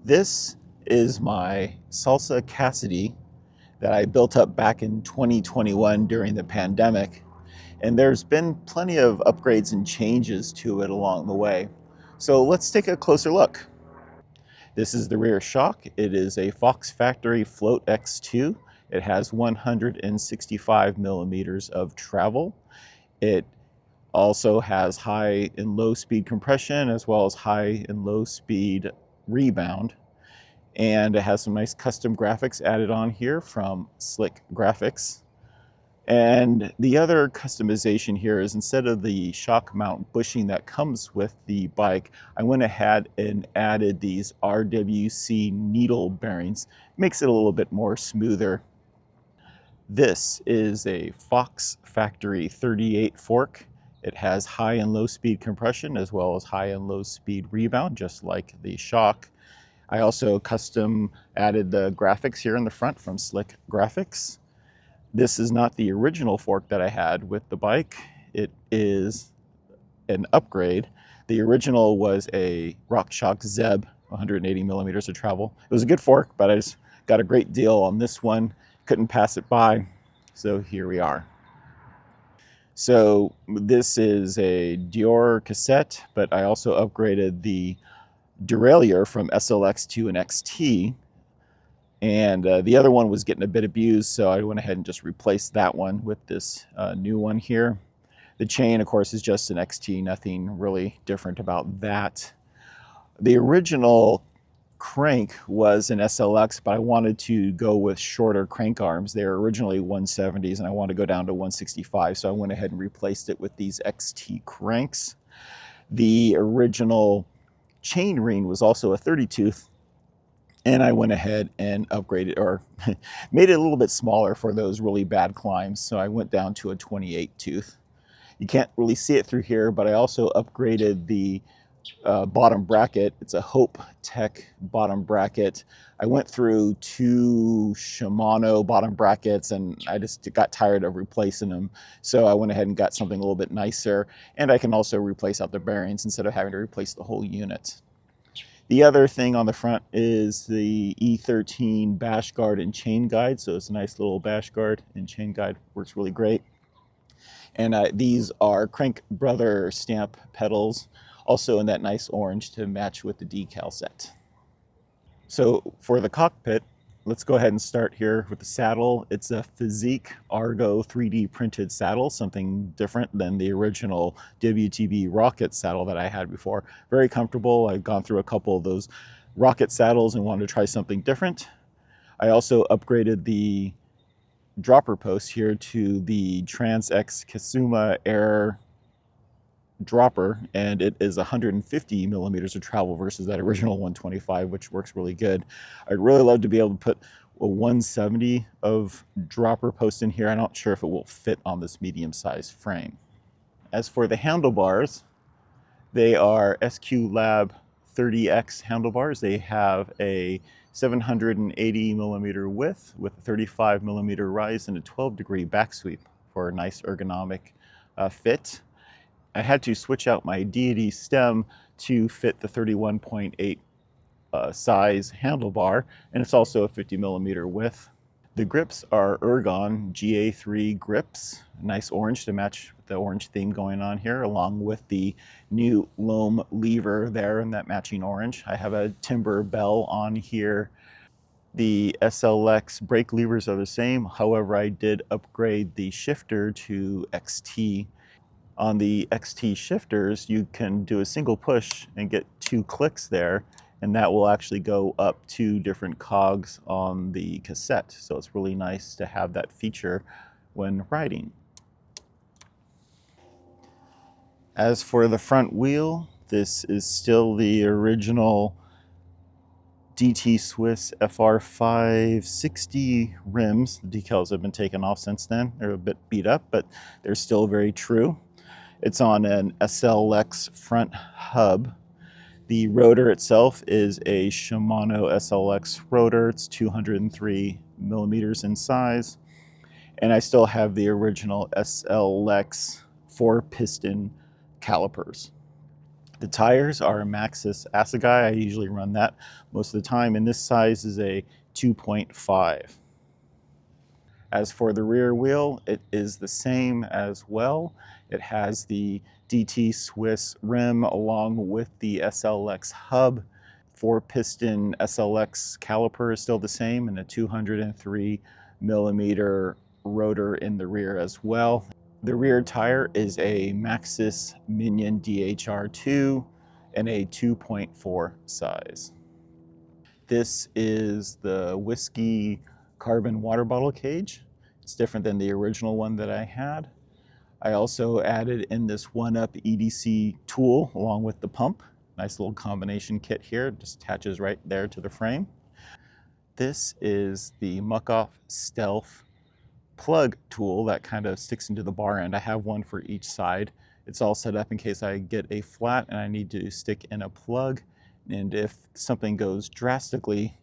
This is my Salsa Cassidy that I built up back in 2021 during the pandemic. And there's been plenty of upgrades and changes to it along the way. So let's take a closer look. This is the rear shock. It is a Fox Factory Float X2. It has 165 millimeters of travel. It also has high and low speed compression as well as high and low speed rebound. And it has some nice custom graphics added on here from Slick Graphics. And the other customization here is, instead of the shock mount bushing that comes with the bike, I went ahead and added these RWC needle bearings. Makes it a little bit more smoother. This is a Fox Factory 38 fork. It has high and low speed compression as well as high and low speed rebound, just like the shock. I also custom added the graphics here in the front from Slick Graphics. This is not the original fork that I had with the bike. It is an upgrade. The original was a RockShox Zeb, 180 millimeters of travel. It was a good fork, but I just got a great deal on this one. Couldn't pass it by, so here we are. So this is a Dior cassette, but I also upgraded the derailleur from SLX to an XT, and the other one was getting a bit abused, so I went ahead and just replaced that one with this new one here. The chain, of course, is just an XT, nothing really different about that. The original crank was an SLX, but I wanted to go with shorter crank arms. They were originally 170s, and I wanted to go down to 165, so I went ahead and replaced it with these XT cranks. The original chain ring was also a 30 tooth, and I went ahead and upgraded, or made it a little bit smaller for those really bad climbs, so I went down to a 28 tooth. You can't really see it through here, but I also upgraded the bottom bracket. It's a Hope Tech bottom bracket. I went through 2 Shimano bottom brackets and I just got tired of replacing them. So I went ahead and got something a little bit nicer, and I can also replace out the bearings instead of having to replace the whole unit. The other thing on the front is the E13 bash guard and chain guide. So it's a nice little bash guard and chain guide, works really great. And these are Crank Brother stamp pedals, also in that nice orange to match with the decal set. So for the cockpit, let's go ahead and start here with the saddle. It's a Physique Argo 3D printed saddle, something different than the original WTB Rocket saddle that I had before. Very comfortable. I've gone through a couple of those Rocket saddles and wanted to try something different. I also upgraded the dropper post here to the Trans-X Kasuma Air dropper, and it is 150 millimeters of travel versus that original 125, which works really good. I'd really love to be able to put a 170 of dropper post in here. I'm not sure if it will fit on this medium-sized frame. As for the handlebars, they are SQ Lab 30X handlebars. They have a 780 millimeter width with a 35 millimeter rise and a 12-degree back sweep for a nice ergonomic fit. I had to switch out my Deity stem to fit the 31.8 size handlebar, and it's also a 50 millimeter width. The grips are Ergon GA3 grips, nice orange to match the orange theme going on here, along with the new loam lever there in that matching orange. I have a timber bell on here. The SLX brake levers are the same, however I did upgrade the shifter to XT. On the XT shifters, you can do a single push and get 2 clicks there, and that will actually go up 2 different cogs on the cassette. So it's really nice to have that feature when riding. As for the front wheel, this is still the original DT Swiss FR560 rims. The decals have been taken off since then. They're a bit beat up, but they're still very true. It's on an SLX front hub. The rotor itself is a Shimano SLX rotor. It's 203 millimeters in size. And I still have the original SLX 4-piston calipers. The tires are a Maxxis Assegai. I usually run that most of the time, and this size is a 2.5. As for the rear wheel, it is the same as well. It has the DT Swiss rim along with the SLX hub. 4-piston SLX caliper is still the same, and a 203 millimeter rotor in the rear as well. The rear tire is a Maxxis Minion DHR2 and a 2.4 size. This is the Whiskey carbon water bottle cage. It's different than the original one that I had. I also added in this 1-up EDC tool along with the pump. Nice little combination kit here, just attaches right there to the frame. This is the Muck-Off Stealth plug tool that kind of sticks into the bar end. I have one for each side. It's all set up in case I get a flat and I need to stick in a plug. And if something goes drastically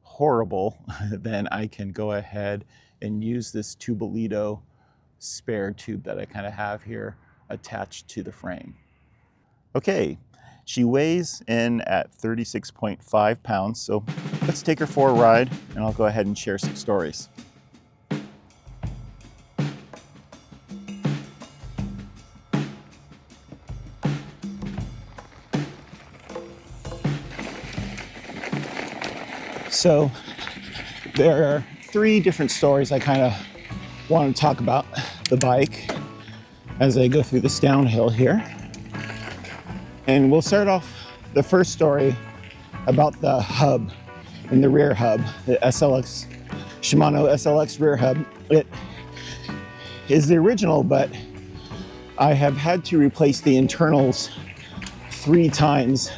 horrible, then I can go ahead and use this Tubolito spare tube that I kind of have here attached to the frame. Okay, she weighs in at 36.5 pounds, so let's take her for a ride and I'll go ahead and share some stories. So there are 3 different stories I kind of want to talk about the bike as I go through this downhill here. And we'll start off the first story about the hub and the rear hub, the SLX, Shimano SLX rear hub. It is the original, but I have had to replace the internals 3 times.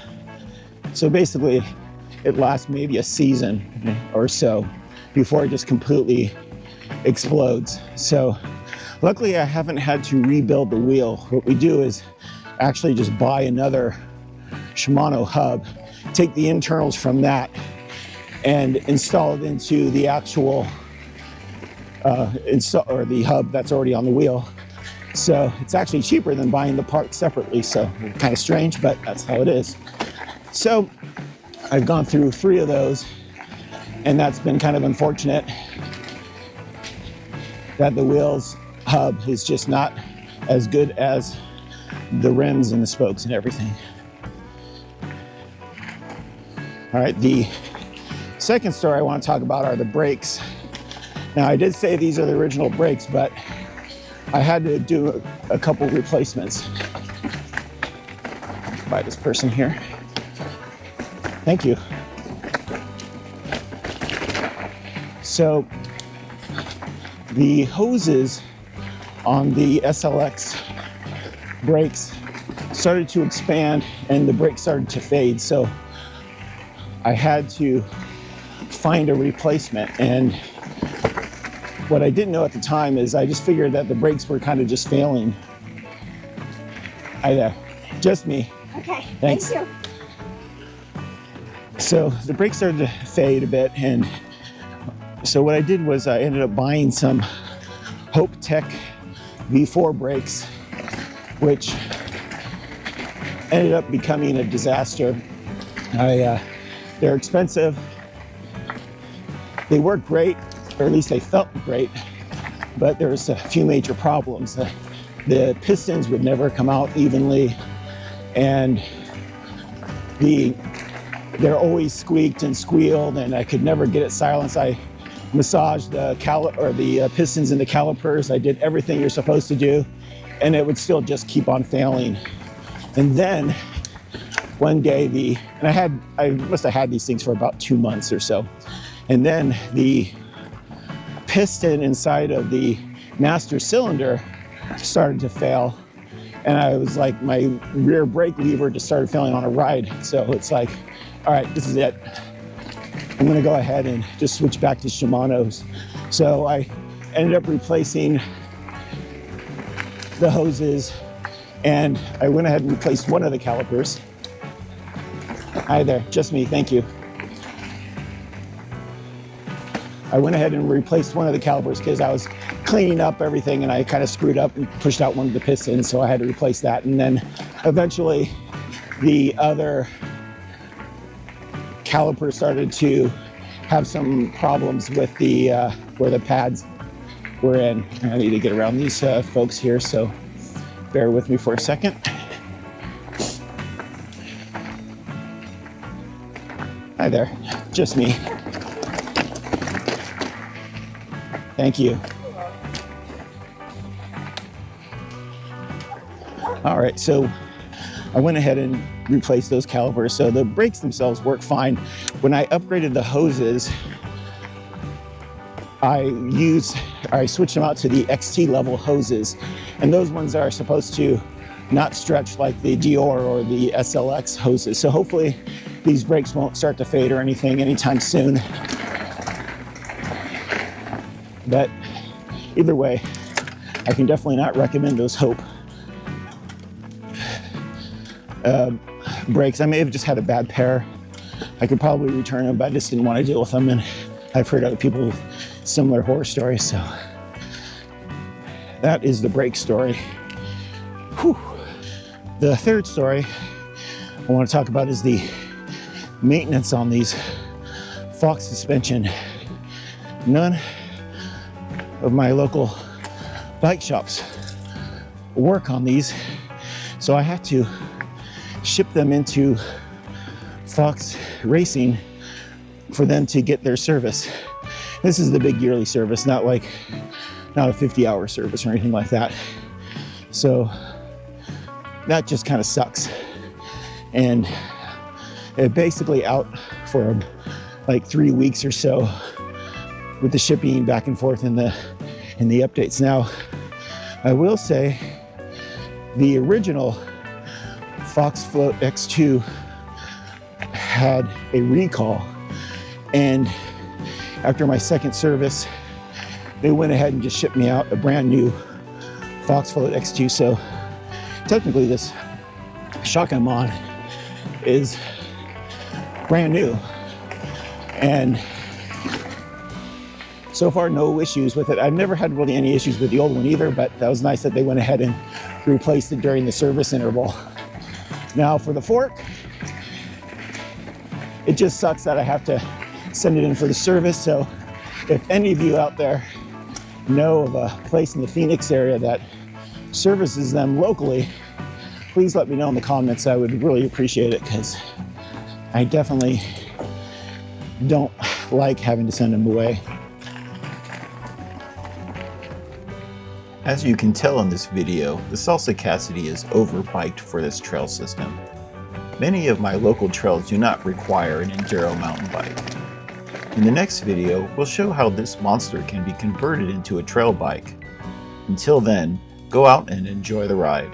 So basically, it lasts maybe a season or so before it just completely explodes. So luckily I haven't had to rebuild the wheel. What we do is actually just buy another Shimano hub, take the internals from that and install it into the actual or the hub that's already on the wheel. So it's actually cheaper than buying the parts separately. So kind of strange, but that's how it is. So I've gone through 3 of those, and that's been kind of unfortunate that the wheels hub is just not as good as the rims and the spokes and everything. All right, the second story I want to talk about are the brakes. Now, I did say these are the original brakes, but I had to do a couple replacements by this person here. Thank you. So the hoses on the SLX brakes started to expand and the brakes started to fade. So I had to find a replacement. And what I didn't know at the time is I just figured that the brakes were kind of just failing. Hi there. Just me. Okay. Thanks. Thank you. So the brakes started to fade a bit, and so what I did was I ended up buying some Hope Tech V4 brakes, which ended up becoming a disaster. They're expensive. They work great, or at least they felt great, but there was a few major problems. The pistons would never come out evenly, and they're always squeaked and squealed, and I could never get it silenced. I massaged the pistons and the calipers. I did everything you're supposed to do, and it would still just keep on failing. And then one day I must have had these things for about 2 months or so. And then the piston inside of the master cylinder started to fail. And I was like, my rear brake lever just started failing on a ride. So it's like, all right, this is it. I'm gonna go ahead and just switch back to Shimano's. So I ended up replacing the hoses, and I went ahead and replaced one of the calipers. Hi there, just me, thank you. I went ahead and replaced one of the calipers because I was cleaning up everything and I kind of screwed up and pushed out one of the pistons, so I had to replace that. And then eventually the other caliper started to have some problems with the where the pads were in. I need to get around these folks here, so bear with me for a second. Hi there, just me. Thank you. All right, so I went ahead and replaced those calipers. So the brakes themselves work fine. When I upgraded the hoses, I switched them out to the XT level hoses. And those ones are supposed to not stretch like the Dior or the SLX hoses. So hopefully these brakes won't start to fade or anything anytime soon. But either way, I can definitely not recommend those Hope brakes. I may have just had a bad pair. I could probably return them, but I just didn't want to deal with them. And I've heard other people with similar horror stories. So that is the brake story. Whew. The third story I want to talk about is the maintenance on these Fox suspension. None of my local bike shops work on these, so I had to ship them into Fox Racing for them to get their service. This is the big yearly service, not a 50-hour service or anything like that. So that just kind of sucks. And it basically out for like 3 weeks or so with the shipping back and forth in the updates. Now, I will say the original Fox Float X2 had a recall, and after my second service, they went ahead and just shipped me out a brand new Fox Float X2. So technically this shock I'm on is brand new, and so far no issues with it. I've never had really any issues with the old one either, but that was nice that they went ahead and replaced it during the service interval. Now for the fork, it just sucks that I have to send it in for the service. So if any of you out there know of a place in the Phoenix area that services them locally, please let me know in the comments. I would really appreciate it, because I definitely don't like having to send them away. As you can tell in this video, the Salsa Cassidy is overbiked for this trail system. Many of my local trails do not require an Enduro mountain bike. In the next video, we'll show how this monster can be converted into a trail bike. Until then, go out and enjoy the ride.